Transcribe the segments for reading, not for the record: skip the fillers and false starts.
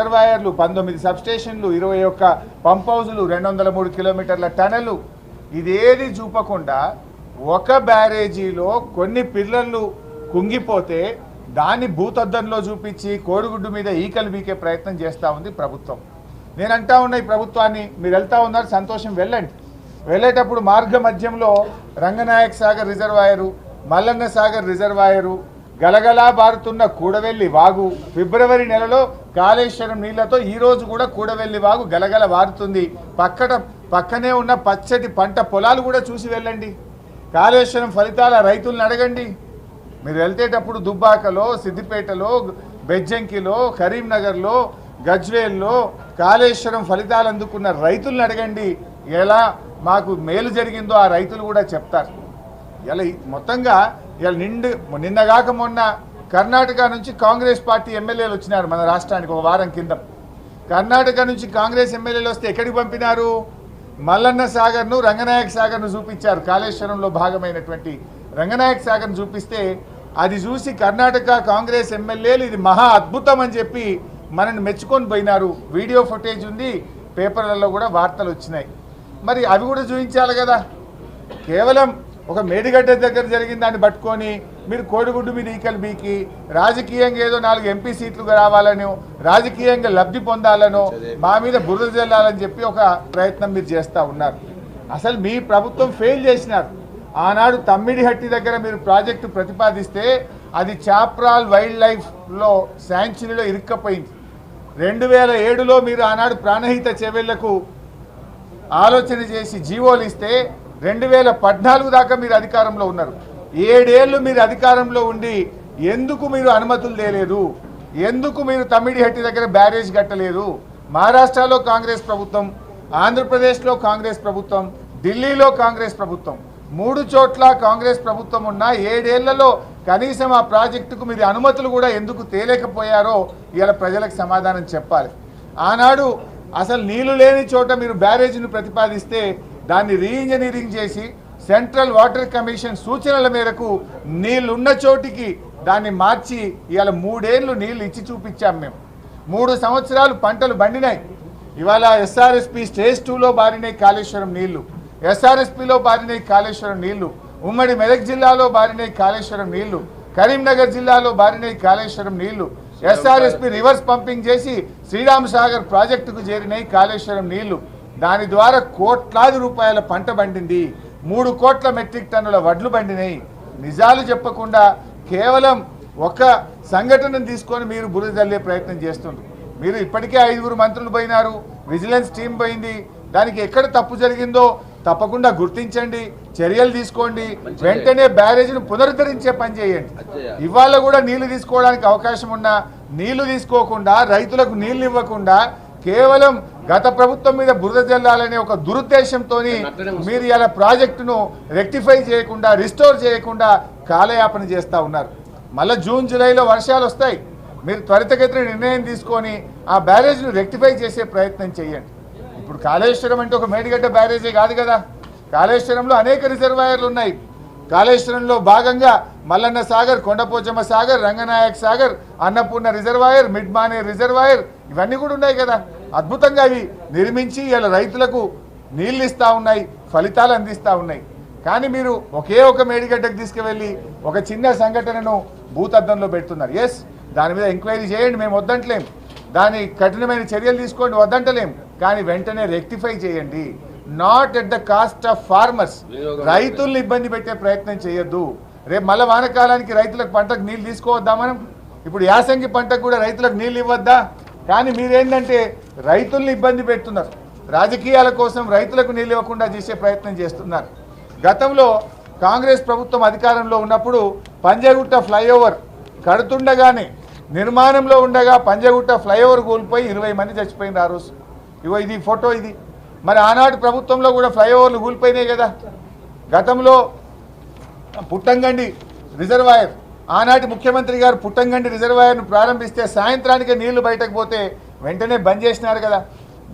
రిజర్వాయర్లు, 19 సబ్స్టేషన్లు, 21 పంప్ హౌజులు, 203 కిలోమీటర్ల టనలు, ఇదేది చూపకుండా ఒక బ్యారేజీలో కొన్ని పిల్లలు కుంగిపోతే దాన్ని భూతద్దంలో చూపించి కోడిగుడ్డు మీద ఈకలు బీకే ప్రయత్నం చేస్తూ ఉంది ప్రభుత్వం. నేను అంటా ఉన్నా ఈ ప్రభుత్వాన్ని, మీరు వెళ్తా ఉన్నారు సంతోషం, వెళ్ళండి. వెళ్ళేటప్పుడు మార్గ మధ్యంలో రంగనాయక్ సాగర్ రిజర్వాయరు, మల్లన్న సాగర్ రిజర్వాయరు, గలగలా బారుతున్న కూడవెల్లి వాగు, ఫిబ్రవరి నెలలో కాళేశ్వరం నీళ్లతో ఈరోజు కూడా కూడవెల్లి వాగు గలగల వారుతుంది. పక్కనే ఉన్న పచ్చటి పంట పొలాలు కూడా చూసి వెళ్ళండి. కాళేశ్వరం ఫలితాల రైతులను అడగండి. మీరు వెళ్తేటప్పుడు దుబ్బాకలో, సిద్దిపేటలో, బెజ్జంకిలో, కరీంనగర్లో, గజ్వేల్లో కాళేశ్వరం ఫలితాలు అందుకున్న రైతులను అడగండి. ఎలా మాకు మేలు జరిగిందో ఆ రైతులు కూడా చెప్తారు. ఇలా మొత్తంగా ఇలా నిన్నగాక మొన్న కర్ణాటక నుంచి కాంగ్రెస్ పార్టీ ఎమ్మెల్యేలు వచ్చినారు మన రాష్ట్రానికి ఒక వారం కింద. కర్ణాటక నుంచి కాంగ్రెస్ ఎమ్మెల్యేలు వస్తే ఎక్కడికి పంపినారు? మల్లన్న సాగర్ను, రంగనాయక సాగర్ను చూపించారు. కాళేశ్వరంలో భాగమైనటువంటి రంగనాయక సాగర్ను చూపిస్తే అది చూసి కర్ణాటక కాంగ్రెస్ ఎమ్మెల్యేలు ఇది మహా అద్భుతం అని చెప్పి మనల్ని మెచ్చుకొని పోయినారు. వీడియో ఫుటేజ్ ఉంది, పేపర్లలో కూడా వార్తలు వచ్చినాయి. మరి అవి కూడా చూపించాలి కదా. కేవలం ఒక మేడిగడ్డ దగ్గర జరిగిన దాన్ని పట్టుకొని మీరు కోడిగుడ్డు మీద ఈకలు బీకి రాజకీయంగా ఏదో 4 ఎంపీ సీట్లు రావాలనో, రాజకీయంగా లబ్ధి పొందాలనో, మా మీద బురద జల్లాలని చెప్పి ఒక ప్రయత్నం మీరు చేస్తూ ఉన్నారు. అసలు మీ ప్రభుత్వం ఫెయిల్ చేసినారు. ఆనాడు తమ్మిడిహట్టి దగ్గర మీరు ప్రాజెక్టు ప్రతిపాదిస్తే అది చాప్రాల్ వైల్డ్ లైఫ్లో శాంక్చురీలో ఇరుక్కపోయింది. 2007లో మీరు ఆనాడు ప్రాణహిత చెవెళ్లకు ఆలోచన చేసి జీవోలు ఇస్తే 2014 దాకా మీరు అధికారంలో ఉన్నారు. 7 ఏళ్ళు మీరు అధికారంలో ఉండి ఎందుకు మీరు అనుమతులు తేలేదు? ఎందుకు మీరు తమ్మిడిహట్టి దగ్గర బ్యారేజ్ కట్టలేదు? మహారాష్ట్రలో కాంగ్రెస్ ప్రభుత్వం, ఆంధ్రప్రదేశ్లో కాంగ్రెస్ ప్రభుత్వం, ఢిల్లీలో కాంగ్రెస్ ప్రభుత్వం, 3 చోట్ల కాంగ్రెస్ ప్రభుత్వం ఉన్న 7 ఏళ్లలో కనీసం ఆ ప్రాజెక్టుకు మీరు అనుమతులు కూడా ఎందుకు తేలేకపోయారో ఇవాళ ప్రజలకు సమాధానం చెప్పాలి. ఆనాడు అసలు నీళ్లు లేని చోట మీరు బ్యారేజీని ప్రతిపాదిస్తే దాన్ని రీఇంజనీరింగ్ చేసి సెంట్రల్ వాటర్ కమిషన్ సూచనల మేరకు నీళ్లున్న చోటికి దాన్ని మార్చి ఇవాళ 3 ఏళ్ళు నీళ్లు ఇచ్చి చూపించాం. మేము 3 సంవత్సరాలు పంటలు బండినాయి. ఇవాళ ఎస్ఆర్ఎస్పి స్టేజ్ 2లో బారినాయి కాళేశ్వరం నీళ్లు, ఎస్ఆర్ఎస్పిలో బారినాయి కాళేశ్వరం నీళ్లు, ఉమ్మడి మెదక్ జిల్లాలో బారినాయి కాళేశ్వరం నీళ్లు, కరీంనగర్ జిల్లాలో బారినాయి కాళేశ్వరం నీళ్లు, ఎస్ఆర్ఎస్పి రివర్స్ పంపింగ్ చేసి శ్రీరామ్ సాగర్ ప్రాజెక్టుకు చేరినాయి కాళేశ్వరం నీళ్లు. దాని ద్వారా కోట్లాది రూపాయల పంట పండింది, 3 కోట్ల మెట్రిక్ టన్నుల వడ్లు పండినాయి. నిజాలు చెప్పకుండా కేవలం ఒక సంఘటనను తీసుకొని మీరు బురద జల్లే ప్రయత్నం చేస్తున్నారు. మీరు ఇప్పటికే 5 మంత్రులు పోయినారు, విజిలెన్స్ టీం పోయింది. దానికి ఎక్కడ తప్పు జరిగిందో తప్పకుండా గుర్తించండి, చర్యలు తీసుకోండి, వెంటనే బ్యారేజ్ను పునరుద్ధరించే పని చేయండి. ఇవాళ కూడా నీళ్లు తీసుకోవడానికి అవకాశం ఉన్నా నీళ్లు తీసుకోకుండా, రైతులకు నీళ్లు ఇవ్వకుండా కేవలం గత ప్రభుత్వం మీద బురద జల్లాలనే ఒక దురుద్దేశంతో మీరు ఇలా ప్రాజెక్టును రెక్టిఫై చేయకుండా, రిస్టోర్ చేయకుండా కాలయాపన చేస్తూ ఉన్నారు. మళ్ళీ జూన్ జూలైలో వర్షాలు వస్తాయి. మీరు త్వరితగతిన నిర్ణయం తీసుకొని ఆ బ్యారేజ్ను రెక్టిఫై చేసే ప్రయత్నం చేయండి. ఇప్పుడు కాళేశ్వరం అంటే ఒక మేడిగడ్డ బ్యారేజే కాదు కదా. కాళేశ్వరంలో అనేక రిజర్వాయర్లు ఉన్నాయి. కాళేశ్వరంలో భాగంగా మల్లన్న సాగర్, కొండపోచమ్మ సాగర్, రంగనాయక్ సాగర్, అన్నపూర్ణ రిజర్వాయర్, మిడ్మానే రిజర్వాయర్ ఇవన్నీ కూడా ఉన్నాయి కదా. అద్భుతంగా అవి నిర్మించి ఇలా రైతులకు నీళ్ళు ఇస్తూ ఉన్నాయి, ఫలితాలు అందిస్తూ ఉన్నాయి. కానీ మీరు ఒకే ఒక మేడిగడ్డకు తీసుకువెళ్ళి ఒక చిన్న సంఘటనను భూతద్దంలో పెడుతున్నారు. ఎస్, దాని మీద ఎంక్వైరీ చేయండి, మేము వద్దంటలేం. దాని కఠినమైన చర్యలు తీసుకోండి, వద్దంటలేం. కానీ వెంటనే రెక్టిఫై చేయండి. Not at the cost of farmers. రైతుల్ని ఇబ్బంది పెట్టే ప్రయత్నం చేయొద్దు. రేపు మళ్ళీ వానకాలానికి రైతులకు పంటకు నీళ్ళు తీసుకోవద్దా మనం? ఇప్పుడు యాసంగి పంటకు కూడా రైతులకు నీళ్ళు ఇవ్వద్దా? కానీ మీరేంటంటే రైతుల్ని ఇబ్బంది పెడుతున్నారు. రాజకీయాల కోసం రైతులకు నీళ్ళు ఇవ్వకుండా చేసే ప్రయత్నం చేస్తున్నారు. గతంలో కాంగ్రెస్ ప్రభుత్వం అధికారంలో ఉన్నప్పుడు పంజగుట్ట ఫ్లైఓవర్ కడుతుండగానే, నిర్మాణంలో ఉండగా పంజగుట్ట ఫ్లైఓవర్ కూలిపోయి 20 మంది చచ్చిపోయింది ఆ రోజు. ఇగో ఇది ఫోటో. ఇది మరి ఆనాటి ప్రభుత్వంలో కూడా ఫ్లైఓవర్లు కూలిపోయినాయి కదా. గతంలో పుట్టంగండి రిజర్వాయర్, ఆనాటి ముఖ్యమంత్రి గారు పుట్టంగండి రిజర్వాయర్ను ప్రారంభిస్తే సాయంత్రానికి నీళ్లు బయటకు పోతే వెంటనే బంద్ చేసినారు కదా.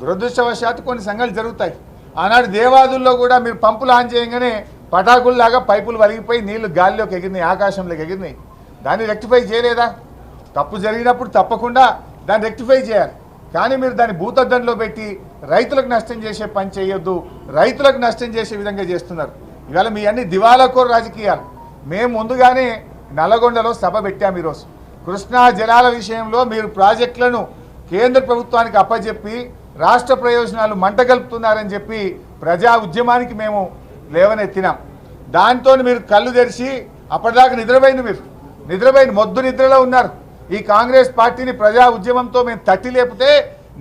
దురదృష్టవశాత్తు కొన్ని సంఘటనలు జరుగుతాయి. ఆనాడు దేవాదుల్లో కూడా మీరు పంపులు ఆన్ చేయగానే పటాకుల్లాగా పైపులు వలిగిపోయి నీళ్లు గాలిలోకి ఎగిరినాయి, ఆకాశంలోకి ఎగిరినాయి. దాన్ని రెక్టిఫై చేయలేదా? తప్పు జరిగినప్పుడు తప్పకుండా దాన్ని రెక్టిఫై చేయాలి. కానీ మీరు దాన్ని భూతద్దంలో పెట్టి రైతులకు నష్టం చేసే పని చేయొద్దు, రైతులకు నష్టం చేసే విధంగా చేస్తున్నారు. ఇవాళ మీ అన్ని దివాలాకోరు రాజకీయాలు. మేము ముందుగానే నల్లగొండలో సభ పెట్టాము. ఈరోజు కృష్ణా జలాల విషయంలో మీరు ప్రాజెక్టులను కేంద్ర ప్రభుత్వానికి అప్పచెప్పి రాష్ట్ర ప్రయోజనాలు మంటగలుపుతున్నారని చెప్పి ప్రజా ఉద్యమానికి మేము లేవనెత్తినాం. దాంతో మీరు కళ్ళు తెరిచి అప్పటిదాకా నిద్రపోయిన మొద్దు నిద్రలో ఉన్నారు. ఈ కాంగ్రెస్ పార్టీని ప్రజా ఉద్యమంతో మేము తట్టి లేపితే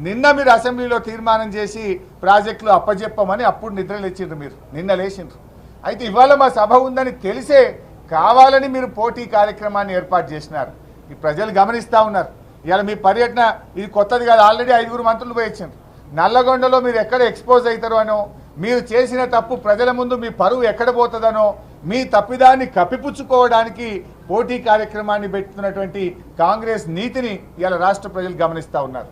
నిన్న మీరు అసెంబ్లీలో తీర్మానం చేసి ప్రాజెక్టులు అప్పచెప్పమని అప్పుడు నిద్ర లేచిండ్రు. మీరు నిన్న లేచిండ్రు. అయితే ఇవాళ మా సభ ఉందని తెలిసే కావాలని మీరు పోటీ కార్యక్రమాన్ని ఏర్పాటు చేసినారు. ఈ ప్రజలు గమనిస్తూ ఉన్నారు. ఇవాళ మీ పర్యటన ఇది కొత్తది కాదు. ఆల్రెడీ 5 మంత్రులు పోయి వచ్చిండ్రు. నల్లగొండలో మీరు ఎక్కడ ఎక్స్పోజ్ అవుతారో అనో, మీరు చేసిన తప్పు ప్రజల ముందు మీ పరువు ఎక్కడ పోతుందనో, మీ తప్పిదాన్ని కప్పిపుచ్చుకోవడానికి పోటీ కార్యక్రమాన్ని పెట్టుతున్నటువంటి కాంగ్రెస్ నీతిని ఇవాళ రాష్ట్ర ప్రజలు గమనిస్తూ ఉన్నారు.